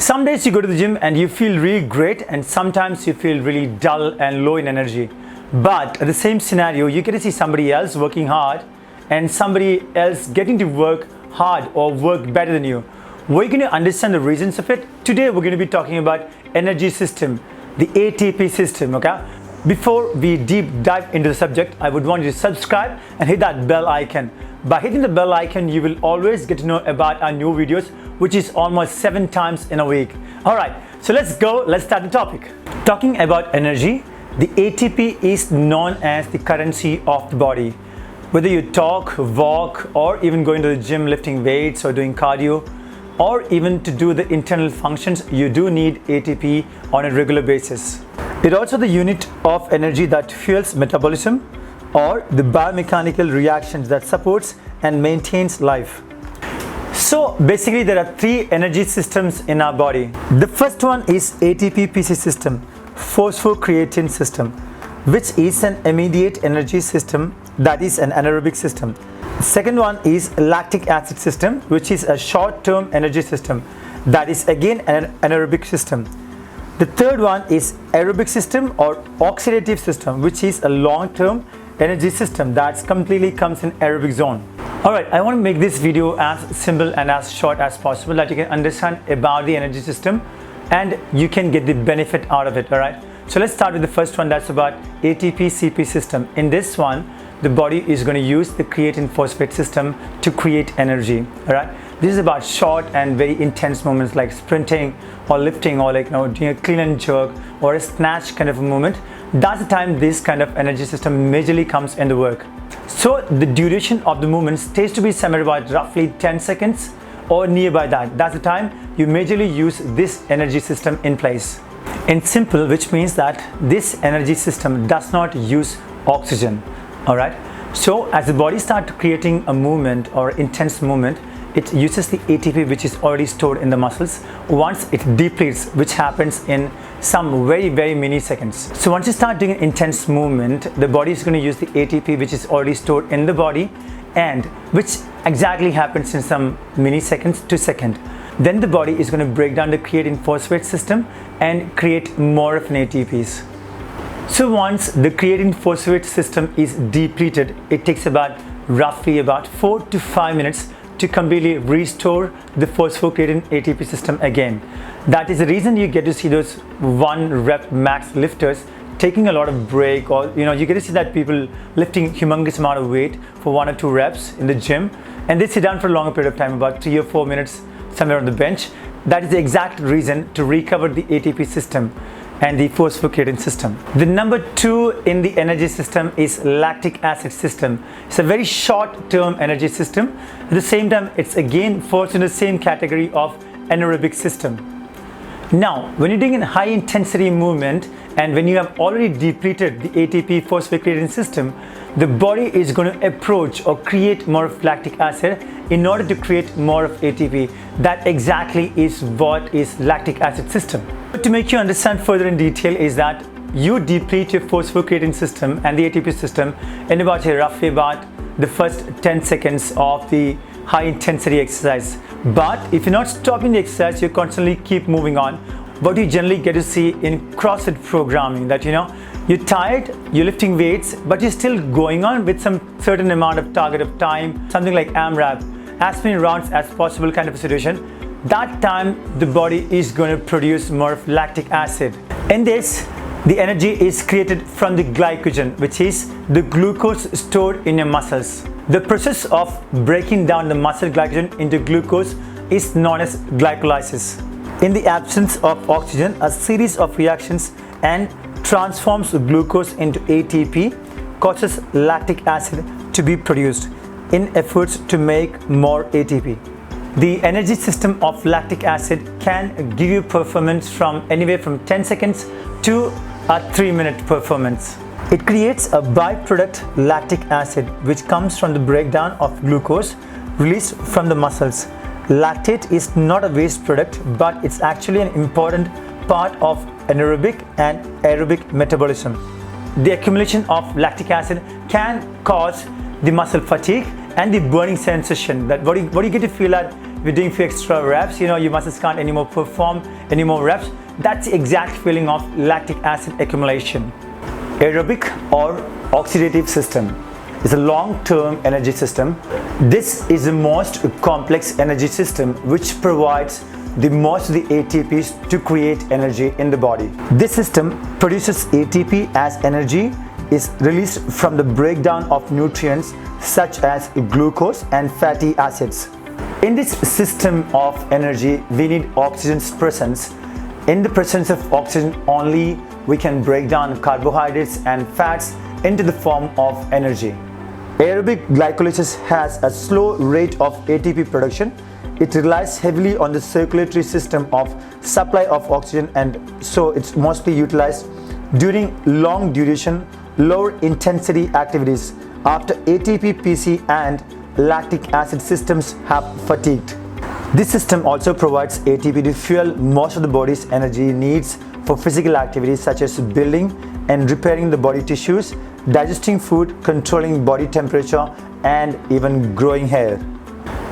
Some days you go to the gym and you feel really great, and sometimes you feel really dull and low in energy. But at the same scenario, you get to see somebody else working hard and somebody else getting to work hard or work better than you. We're going to understand the reasons of it. Today we're going to be talking about energy system, the ATP system, okay? Before we deep dive into the subject, I would want you to subscribe and hit that bell icon. By hitting the bell icon, you will always get to know about our new videos, which is almost 7 times in a week. All right, so let's start the topic. Talking about energy, the ATP is known as the currency of the body. Whether you talk, walk, or even going to the gym lifting weights or doing cardio, or even to do the internal functions, you do need ATP on a regular basis. It's also the unit of energy that fuels metabolism or the biomechanical reactions that supports and maintains life. So basically there are 3 energy systems in our body. The first one is ATP-PC system, phosphocreatine system, which is an immediate energy system, that is an anaerobic system. Second one is lactic acid system, which is a short-term energy system, that is again an anaerobic system. The third one is aerobic system or oxidative system, which is a long-term energy system that completely comes in aerobic zone. Alright, I want to make this video as simple and as short as possible that you can understand about the energy system and you can get the benefit out of it. Alright, so let's start with the first one, that's about ATP-CP system. In this one, the body is going to use the creatine phosphate system to create energy. Alright, this is about short and very intense movements like sprinting or lifting or doing a clean and jerk or a snatch kind of a movement. That's the time this kind of energy system majorly comes into work. So the duration of the movement stays to be somewhere about roughly 10 seconds or nearby that. That's the time you majorly use this energy system in place. In simple, which means that this energy system does not use oxygen. Alright, so as the body starts creating a movement or intense movement, it uses the ATP which is already stored in the muscles. Once it depletes, which happens in some very many seconds. So once you start doing an intense movement, the body is going to use the ATP which is already stored in the body, and which exactly happens in some milliseconds to second. Then the body is going to break down the creatine phosphate system and create more of an ATPs. So once the creatine phosphate system is depleted, it takes roughly about 4 to 5 minutes to completely restore the phosphocreatine ATP system again. That is the reason you get to see those 1 rep max lifters taking a lot of break, or you get to see that people lifting humongous amount of weight for 1 or 2 reps in the gym, and they sit down for a longer period of time, about 3 or 4 minutes somewhere on the bench. That is the exact reason to recover the ATP system and the phosphocreatine system. The number 2 in the energy system is lactic acid system. It's a very short-term energy system. At the same time, it's again falls in the same category of anaerobic system. Now, when you're doing a high-intensity movement and when you have already depleted the ATP phosphocreatine system, the body is going to approach or create more of lactic acid in order to create more of ATP. That exactly is what is lactic acid system. But to make you understand further in detail is that you deplete your phosphocreatine system and the ATP system in roughly about the first 10 seconds of the high intensity exercise. But if you're not stopping the exercise, you constantly keep moving on. What you generally get to see in CrossFit programming, that you're tired, you're lifting weights, but you're still going on with some certain amount of target of time, something like AMRAP, as many rounds as possible kind of a situation. That time the body is going to produce more of lactic acid. In this, the energy is created from the glycogen, which is the glucose stored in your muscles. The process of breaking down the muscle glycogen into glucose is known as glycolysis. In the absence of oxygen, a series of reactions and transforms the glucose into ATP causes lactic acid to be produced in efforts to make more ATP. The energy system of lactic acid can give you performance from anywhere from 10 seconds to a 3-minute performance. It creates a byproduct lactic acid which comes from the breakdown of glucose released from the muscles. Lactate is not a waste product, but it's actually an important part of anaerobic and aerobic metabolism. The accumulation of lactic acid can cause the muscle fatigue and the burning sensation, that what you get to feel that if you're doing few extra reps, your muscles can't anymore perform any more reps. That's the exact feeling of lactic acid accumulation. Aerobic or oxidative system is a long-term energy system. This is the most complex energy system which provides the most of the ATPs to create energy in the body. This system produces ATP as energy is released from the breakdown of nutrients such as glucose and fatty acids. In this system of energy, we need oxygen's presence. In the presence of oxygen only, we can break down carbohydrates and fats into the form of energy. Aerobic glycolysis has a slow rate of ATP production. It relies heavily on the circulatory system of supply of oxygen, and so it's mostly utilized during long duration, lower intensity activities after ATP, PC and lactic acid systems have fatigued. This system also provides ATP to fuel most of the body's energy needs for physical activities such as building and repairing the body tissues, digesting food, controlling body temperature, and even growing hair.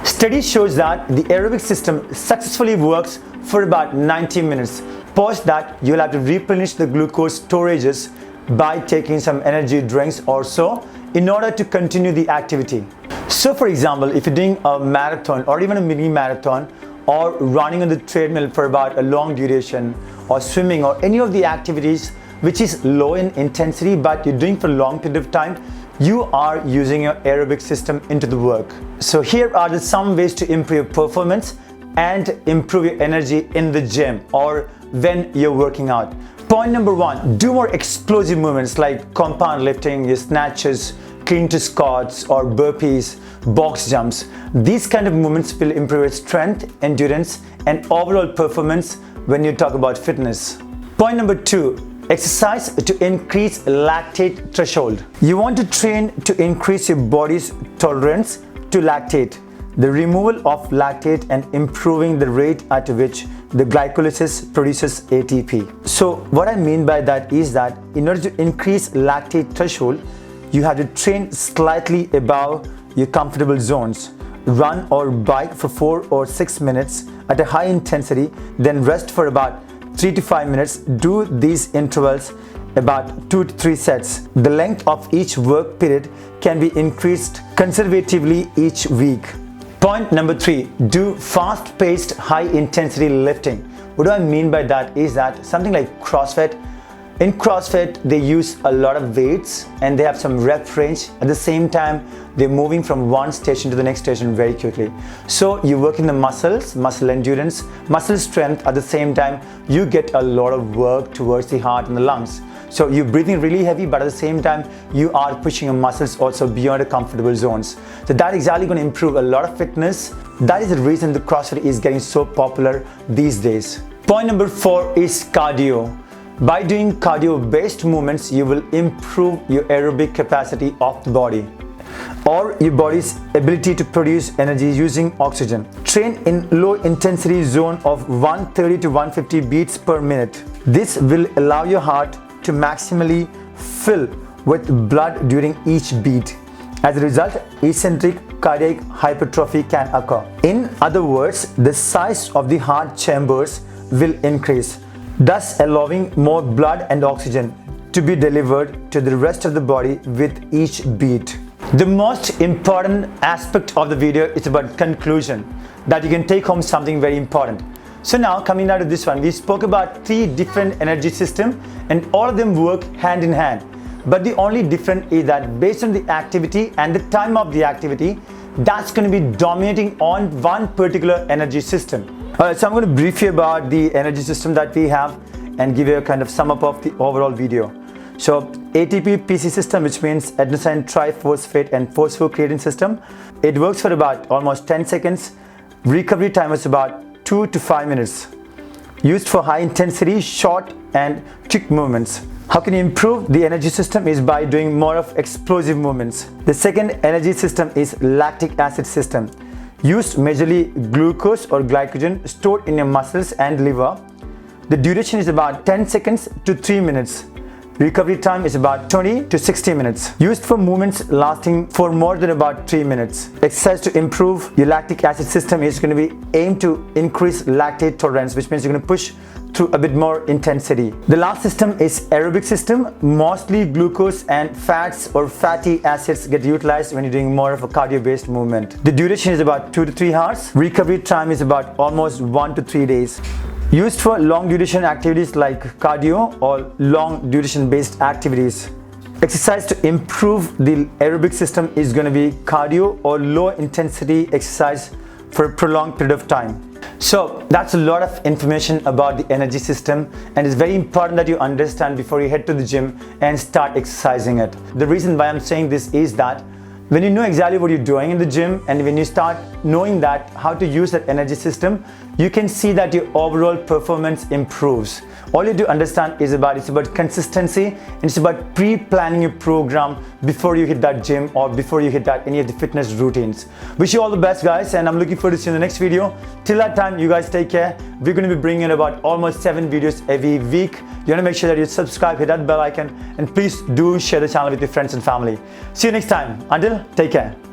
Study shows that the aerobic system successfully works for about 90 minutes. Post that, you'll have to replenish the glucose storages by taking some energy drinks or so in order to continue the activity. So for example, if you're doing a marathon or even a mini marathon or running on the treadmill for about a long duration or swimming or any of the activities which is low in intensity but you're doing for a long period of time, you are using your aerobic system into the work. So here are some ways to improve performance and improve your energy in the gym or when you're working out. Point number 1, do more explosive movements like compound lifting, your snatches, clean to squats or burpees, box jumps. These kind of movements will improve your strength, endurance and overall performance when you talk about fitness. Point number 2, exercise to increase lactate threshold. You want to train to increase your body's tolerance to lactate, the removal of lactate and improving the rate at which the glycolysis produces ATP. So what I mean by that is that in order to increase lactate threshold, you have to train slightly above your comfortable zones. Run or bike for 4 or 6 minutes at a high intensity, then rest for about 3 to 5 minutes. Do these intervals about 2 to 3 sets. The length of each work period can be increased conservatively each week. Point number 3, do fast-paced high-intensity lifting. What do I mean by that is that something like CrossFit. In CrossFit, they use a lot of weights and they have some rep range. At the same time, they're moving from one station to the next station very quickly. So you work in the muscles, muscle endurance, muscle strength. At the same time, you get a lot of work towards the heart and the lungs. So you're breathing really heavy, but at the same time, you are pushing your muscles also beyond the comfortable zones. So that's exactly going to improve a lot of fitness. That is the reason the CrossFit is getting so popular these days. Point number 4 is cardio. By doing cardio-based movements, you will improve your aerobic capacity of the body or your body's ability to produce energy using oxygen. Train in low intensity zone of 130 to 150 beats per minute. This will allow your heart to maximally fill with blood during each beat. As a result, eccentric cardiac hypertrophy can occur. In other words, the size of the heart chambers will increase, thus allowing more blood and oxygen to be delivered to the rest of the body with each beat. The most important aspect of the video is about conclusion, that you can take home something very important. So now coming out of this one, we spoke about 3 different energy systems and all of them work hand in hand. But the only difference is that based on the activity and the time of the activity, that's going to be dominating on one particular energy system. So I'm going to brief you about the energy system that we have and give you a kind of sum up of the overall video. So ATP PC system, which means adenosine triphosphate and phosphocreatine system, it works for about almost 10 seconds. Recovery time is about 2 to 5 minutes. Used for high intensity, short and quick movements. How can you improve the energy system is by doing more of explosive movements. The second energy system is lactic acid system. Used majorly glucose or glycogen stored in your muscles and liver. The duration is about 10 seconds to 3 minutes. Recovery time is about 20 to 60 minutes. Used for movements lasting for more than about 3 minutes. Exercise to improve your lactic acid system is going to be aimed to increase lactate tolerance, which means you're going to push through a bit more intensity. The last system is aerobic system. Mostly glucose and fats or fatty acids get utilized when you're doing more of a cardio-based movement. The duration is about 2 to 3 hours. Recovery time is about almost 1 to 3 days. Used for long duration activities like cardio or long duration based activities. Exercise to improve the aerobic system is going to be cardio or low intensity exercise for a prolonged period of time. So that's a lot of information about the energy system, and it's very important that you understand before you head to the gym and start exercising it. The reason why I'm saying this is that when you know exactly what you're doing in the gym, and when you start knowing that how to use that energy system, you can see that your overall performance improves. All you have to understand is it's about consistency, and it's about pre-planning your program before you hit that gym or before you hit that any of the fitness routines. Wish you all the best, guys, and I'm looking forward to seeing you in the next video. Till that time, you guys take care. We're going to be bringing in about almost 7 videos every week. You want to make sure that you subscribe, hit that bell icon, and please do share the channel with your friends and family. See you next time. Until, take care.